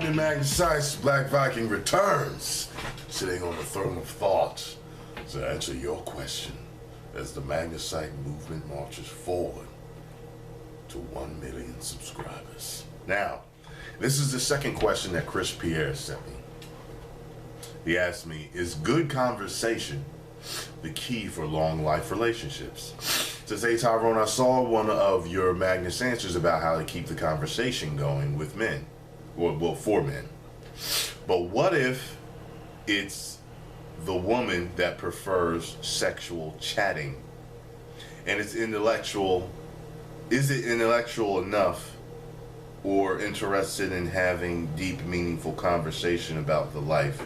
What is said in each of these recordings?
evening, Magnus. Black Viking returns, sitting on the throne of thought to answer your question as the Magnusite movement marches forward to 1 million subscribers. Now, this is the second question that Chris Pierre sent me. He asked me, is good conversation the key for long life relationships? Says, hey Tyrone, I saw one of your Magnus answers about how to keep the conversation going with men, well, for men. But what if it's the woman that prefers sexual chatting and it's intellectual? Is it intellectual enough or interested in having deep, meaningful conversation about the life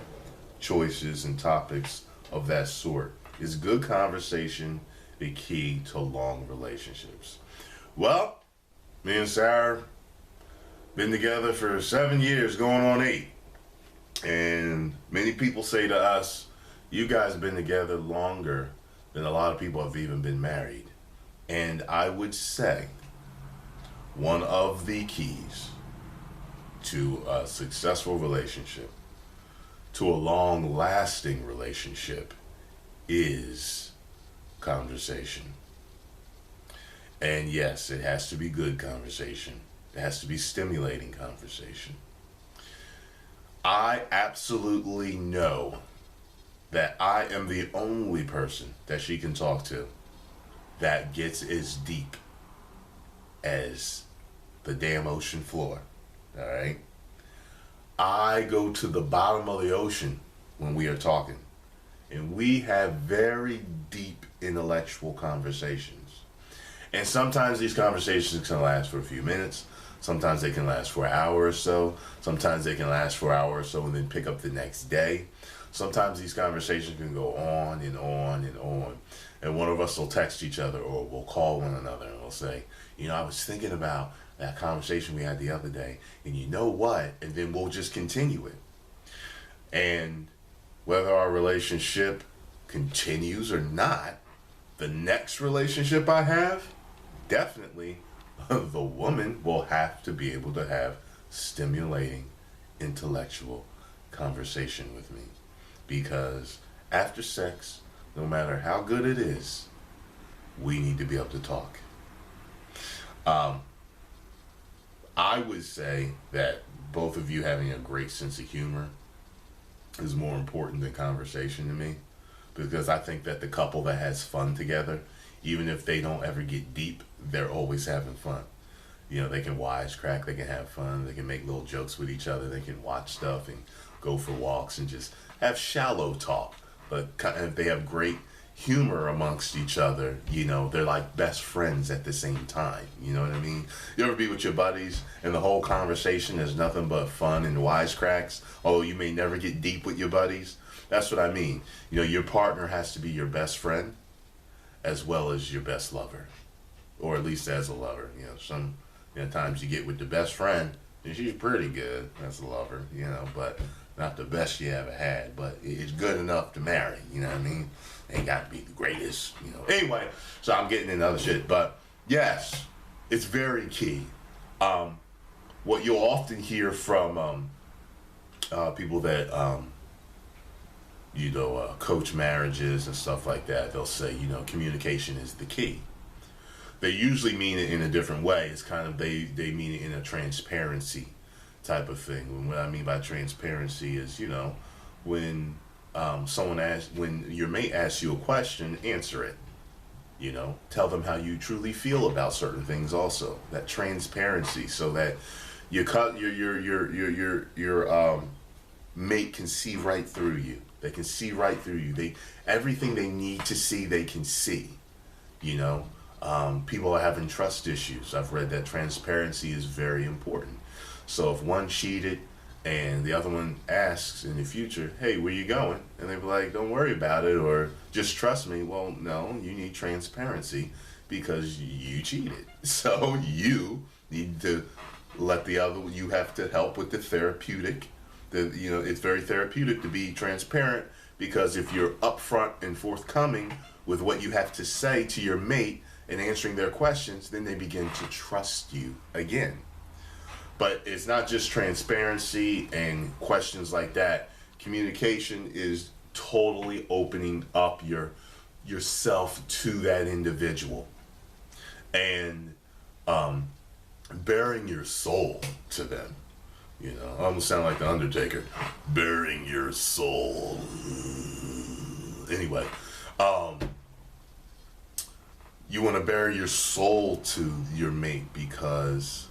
choices and topics of that sort? Is good conversation the key to long relationships? Well, me and Sarah been together for 7 years, going on 8. And many people say to us, you guys have been together longer than a lot of people have even been married. And I would say one of the keys to a successful relationship, to a long-lasting relationship, is conversation. And yes, it has to be good conversation. It has to be stimulating conversation. I absolutely know that I am the only person that she can talk to that gets as deep as the damn ocean floor. All right? I go to the bottom of the ocean when we are talking, and we have very deep intellectual conversations. And sometimes these conversations can last for a few minutes. Sometimes they can last for an hour or so. Sometimes they can last for an hour or so and then pick up the next day. Sometimes these conversations can go on and on and on. And one of us will text each other or we'll call one another and we'll say, you know, I was thinking about that conversation we had the other day, and you know what? And then we'll just continue it. And whether our relationship continues or not, the next relationship I have, definitely the woman will have to be able to have stimulating intellectual conversation with me. Because after sex, no matter how good it is, we need to be able to talk. I would say that both of you having a great sense of humor is more important than conversation to me, because I think that the couple that has fun together, even if they don't ever get deep, they're always having fun. You know, they can wisecrack, they can have fun, they can make little jokes with each other, they can watch stuff and go for walks and just have shallow talk. But if they have great humor amongst each other, you know, they're like best friends at the same time. You know what I mean? You ever be with your buddies and the whole conversation is nothing but fun and wisecracks, although you may never get deep with your buddies? That's what I mean. You know, your partner has to be your best friend as well as your best lover, or at least as a lover. You know, some times you get with the best friend and she's pretty good, that's a lover, you know, but not the best you ever had, but it's good enough to marry, you know what I mean? Ain't got to be the greatest, you know. Anyway, so I'm getting into other shit, but yes, it's very key. What you'll often hear from people that, coach marriages and stuff like that, they'll say, you know, communication is the key. They usually mean it in a different way. It's kind of, they mean it in a transparency type of thing. And what I mean by transparency is, you know, when when your mate asks you a question, answer it. You know, tell them how you truly feel about certain things. Also, that transparency, so that your mate can see right through you. They can see right through you. Everything they need to see, they can see. You know, people are having trust issues. I've read that transparency is very important. So if one cheated and the other one asks in the future, hey, where you going? And they be like, don't worry about it, or just trust me. Well, no, you need transparency because you cheated. So you need to let you have to help with the therapeutic. It's very therapeutic to be transparent, because if you're upfront and forthcoming with what you have to say to your mate and answering their questions, then they begin to trust you again. But it's not just transparency and questions like that. Communication is totally opening up yourself to that individual, and bearing your soul to them. You know, I almost sound like the Undertaker. Bearing your soul. Anyway, you want to bear your soul to your mate, because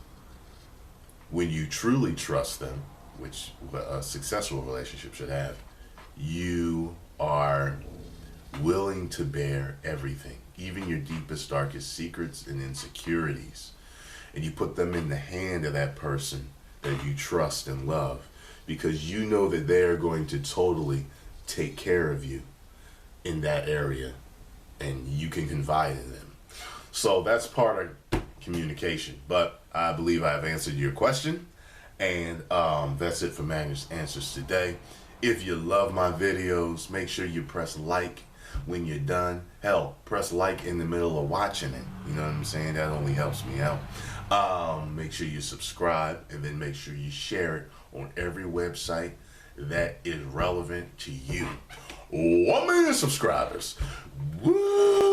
when you truly trust them, which a successful relationship should have, you are willing to bear everything, even your deepest, darkest secrets and insecurities. And you put them in the hand of that person that you trust and love, because you know that they're going to totally take care of you in that area, and you can confide in them. So that's part of communication. But I believe I've answered your question, and that's it for Magnus Answers today. If you love my videos, make sure you press like when you're done. Hell, press like in the middle of watching it. You know what I'm saying? That only helps me out. Make sure you subscribe, and then make sure you share it on every website that is relevant to you. 1 million subscribers. Woo!